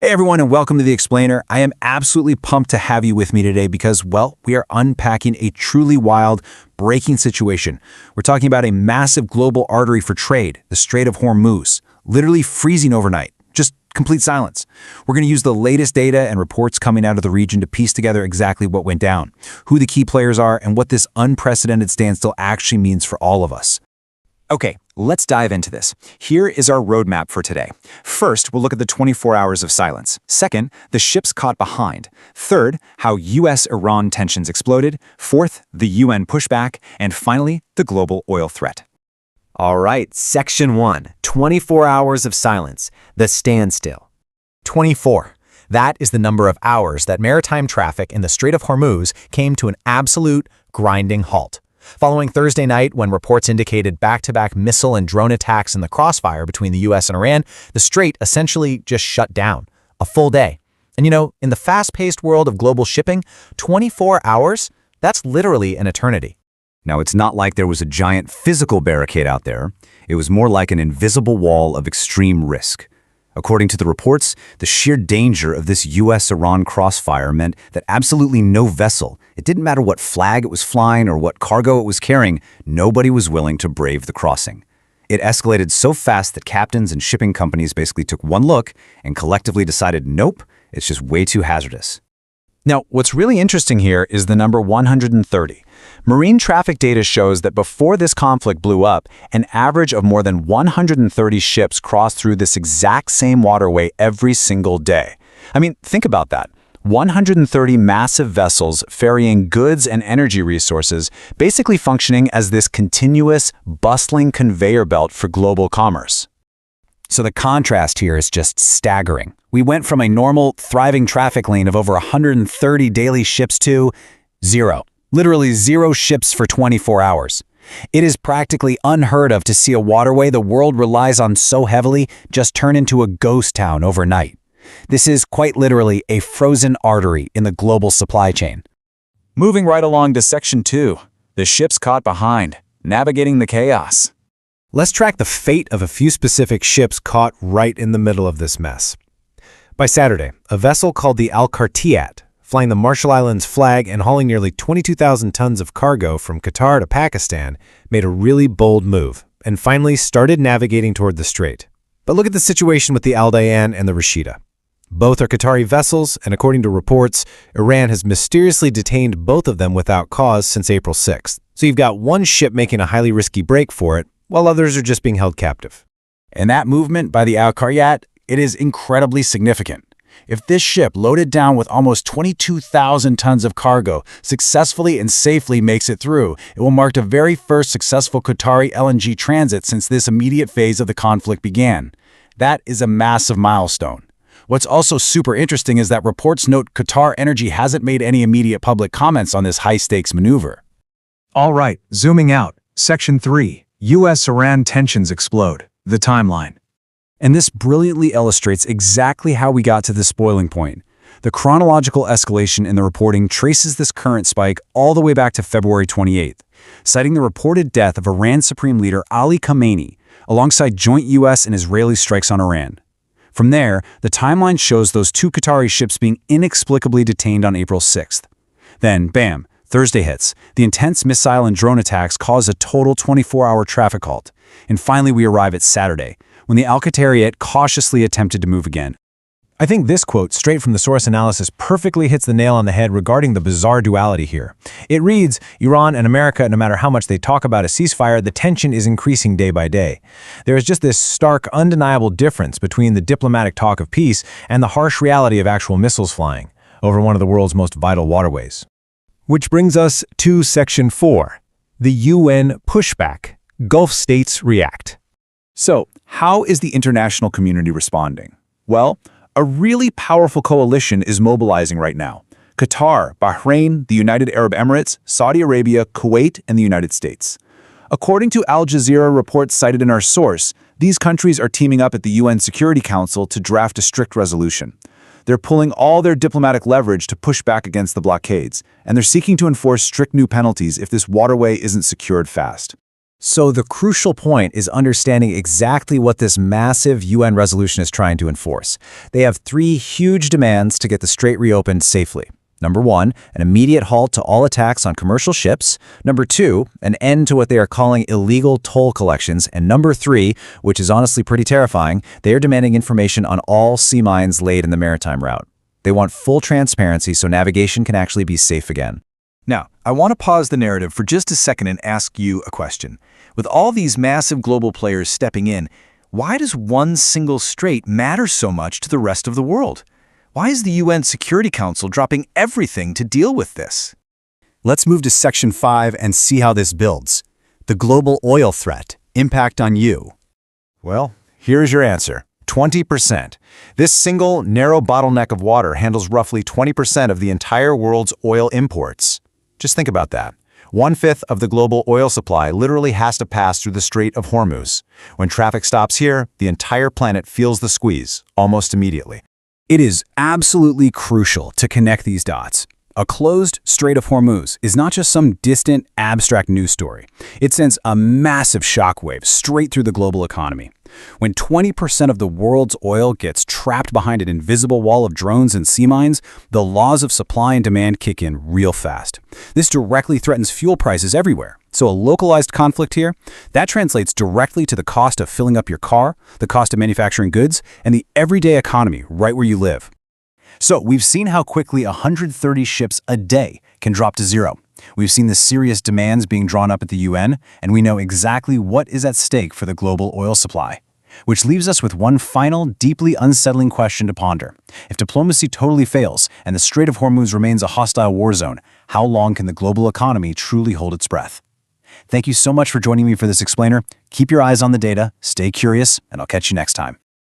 Hey everyone, and welcome to The Explainer. I am absolutely pumped to have you with me today because, well, we are unpacking a truly wild, breaking situation. We're talking about a massive global artery for trade, the Strait of Hormuz, literally freezing overnight. Just complete silence. We're going to use the latest data and reports coming out of the region to piece together exactly what went down, who the key players are, and what this unprecedented standstill actually means for all of us. Okay, let's dive into this. Here is our roadmap for today. First, we'll look at the 24 hours of silence. Second, the ships caught behind. Third, how US-Iran tensions exploded. Fourth, the UN pushback. And finally, the global oil threat. All right, Section 1, 24 hours of silence, the standstill. 24. That is the number of hours that maritime traffic in the Strait of Hormuz came to an absolute grinding halt. Following Thursday night, when reports indicated back-to-back missile and drone attacks in the crossfire between the US and Iran, the strait essentially just shut down. A full day. And in the fast-paced world of global shipping, 24 hours? That's literally an eternity. Now, it's not like there was a giant physical barricade out there. It was more like an invisible wall of extreme risk. According to the reports, the sheer danger of this US-Iran crossfire meant that absolutely no vessel, it didn't matter what flag it was flying or what cargo it was carrying, nobody was willing to brave the crossing. It escalated so fast that captains and shipping companies basically took one look and collectively decided, nope, it's just way too hazardous. Now, what's really interesting here is the number 130. Marine traffic data shows that before this conflict blew up, an average of more than 130 ships crossed through this exact same waterway every single day. I mean, think about that. 130 massive vessels ferrying goods and energy resources, basically functioning as this continuous, bustling conveyor belt for global commerce. So the contrast here is just staggering. We went from a normal, thriving traffic lane of over 130 daily ships to zero. Literally zero ships for 24 hours. It is practically unheard of to see a waterway the world relies on so heavily just turn into a ghost town overnight. This is quite literally a frozen artery in the global supply chain. Moving right along to Section 2, the ships caught behind, navigating the chaos. Let's track the fate of a few specific ships caught right in the middle of this mess. By Saturday, a vessel called the Al-Qartiyat, flying the Marshall Islands flag and hauling nearly 22,000 tons of cargo from Qatar to Pakistan, made a really bold move and finally started navigating toward the strait. But look at the situation with the Al-Dayan and the Rashida. Both are Qatari vessels, and according to reports, Iran has mysteriously detained both of them without cause since April 6th. So you've got one ship making a highly risky break for it, while others are just being held captive. And that movement by the Al-Qartiyat, it is incredibly significant. If this ship, loaded down with almost 22,000 tons of cargo, successfully and safely makes it through, it will mark the very first successful Qatari LNG transit since this immediate phase of the conflict began. That is a massive milestone. What's also super interesting is that reports note Qatar Energy hasn't made any immediate public comments on this high-stakes maneuver. All right, zooming out, Section 3, US-Iran tensions explode, the timeline. And this brilliantly illustrates exactly how we got to this boiling point. The chronological escalation in the reporting traces this current spike all the way back to February 28th, citing the reported death of Iran's Supreme Leader Ali Khamenei, alongside joint US and Israeli strikes on Iran. From there, the timeline shows those two Qatari ships being inexplicably detained on April 6th. Then, bam, Thursday hits. The intense missile and drone attacks cause a total 24-hour traffic halt. And finally, we arrive at Saturday, when the Al-Qartiyat cautiously attempted to move again. I think this quote, straight from the source analysis, perfectly hits the nail on the head regarding the bizarre duality here. It reads, Iran and America, no matter how much they talk about a ceasefire, the tension is increasing day by day. There is just this stark, undeniable difference between the diplomatic talk of peace and the harsh reality of actual missiles flying over one of the world's most vital waterways. Which brings us to Section 4, the UN pushback. Gulf states react. So, how is the international community responding? Well, a really powerful coalition is mobilizing right now. Qatar, Bahrain, the United Arab Emirates, Saudi Arabia, Kuwait, and the United States. According to Al Jazeera reports cited in our source, these countries are teaming up at the UN Security Council to draft a strict resolution. They're pulling all their diplomatic leverage to push back against the blockades, and they're seeking to enforce strict new penalties if this waterway isn't secured fast. So the crucial point is understanding exactly what this massive UN resolution is trying to enforce. They have three huge demands to get the strait reopened safely. Number one, an immediate halt to all attacks on commercial ships. Number two, an end to what they are calling illegal toll collections. And number three, which is honestly pretty terrifying, they are demanding information on all sea mines laid in the maritime route. They want full transparency so navigation can actually be safe again. Now, I want to pause the narrative for just a second and ask you a question. With all these massive global players stepping in, why does one single strait matter so much to the rest of the world? Why is the UN Security Council dropping everything to deal with this? Let's move to Section 5 and see how this builds. The global oil threat, impact on you. Well, here's your answer. 20%. This single, narrow bottleneck of water handles roughly 20% of the entire world's oil imports. Just think about that. 1/5 of the global oil supply literally has to pass through the Strait of Hormuz. When traffic stops here, the entire planet feels the squeeze, almost immediately. It is absolutely crucial to connect these dots. A closed Strait of Hormuz is not just some distant, abstract news story. It sends a massive shockwave straight through the global economy. When 20% of the world's oil gets trapped behind an invisible wall of drones and sea mines, the laws of supply and demand kick in real fast. This directly threatens fuel prices everywhere. So a localized conflict here, that translates directly to the cost of filling up your car, the cost of manufacturing goods, and the everyday economy right where you live. So we've seen how quickly 130 ships a day can drop to zero. We've seen the serious demands being drawn up at the UN, and we know exactly what is at stake for the global oil supply. Which leaves us with one final, deeply unsettling question to ponder. If diplomacy totally fails and the Strait of Hormuz remains a hostile war zone, how long can the global economy truly hold its breath? Thank you so much for joining me for this explainer. Keep your eyes on the data, stay curious, and I'll catch you next time.